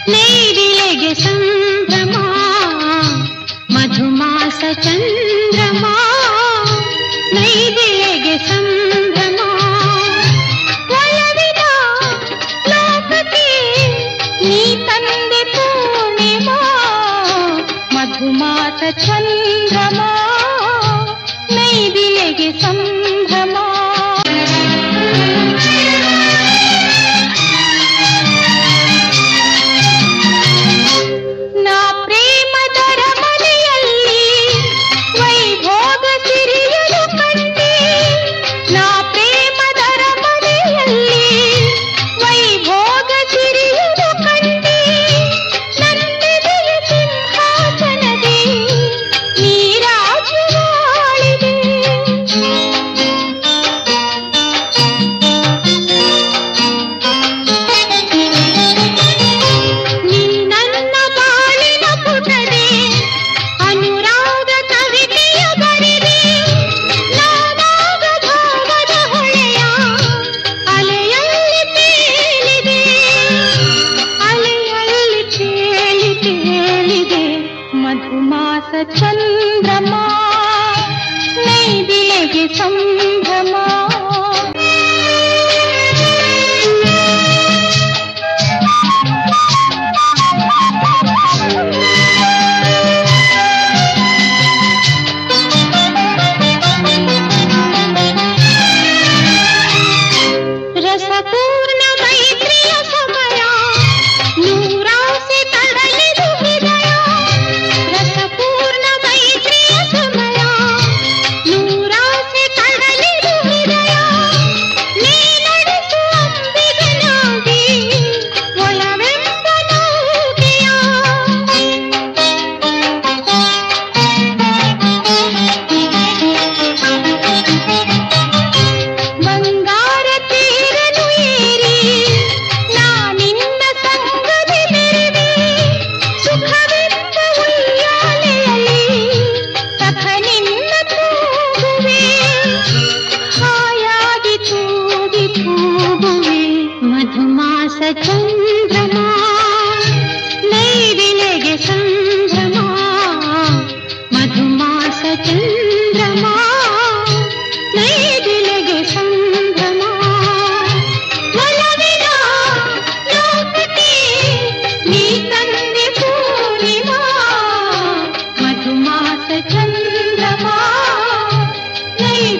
ನೈದಿಲೆಗೆ ಸಂಭ್ರಮ ಮಧುಮಾಸ ಚಂದ್ರಮ ನೈದಿಲೆಗೆ ಸಂಭ್ರಮ ಒಲವಿನ ಲೋಕಕ್ಕೆ ನೀ ತಂದೆ ಪೂರ್ಣಿಮಾ ಮಧುಮಾಸ ಚಂದ್ರಮ ನೈದಿಲೆಗೆ ಸಂಭ್ರಮ ಮಧುಮಾಸ ಚಂದ್ರಮ ನೈದಿಲೆಗೆ ಸಂಭ್ರಮ ರಸಪೂರ್ಣ ಮೈತ್ರಿಯ ಸಮಯ ನೂರಾಸೆ ತಡಲಿದು ಹೃದಯ ರಸಪೂರ್ಣ ಮೈತ್ರಿಯ ಸಮಯ ನೂರಾಸೆ ತಡಲಿದು ಹೃದಯ ನೀ ನಡೆಸು ಅಂಬಿಗನಾಗಿ ಒಲವೆಂಬ ನೌಕೆಯ ಬಂಗಾರ ತೀರನು ಏರಿ ನಾನಿನ್ನ ಸಂಗದಿ ಮೆರೆವೆ ಸುಖವೆಂಬ ಉಯ್ಯಾಲೆಯಲ್ಲಿ ಸಖನಿನ್ನ ತೂಗುವೆ ಹಾಯಾಗಿ ತೂಗಿ ತೂಗುವೆ ಮಧುಮಾಸ ಚಂದ್ರಮ ನೈದಿಲೆಗೆ ಸಂಭ್ರಮ ಮಧುಮಾಸ ಚಂದ್ರಮ ನೈದಿಲೆಗೆ ಸಂಭ್ರಮ ಒಲವಿನ ಲೋಕಕ್ಕೆ ನೀ ತಂದೆ ಪೂರ್ಣಿಮಾ ಮಧುಮಾಸ ಚಂದ್ರಮ ನೈದಿಲೆಗೆ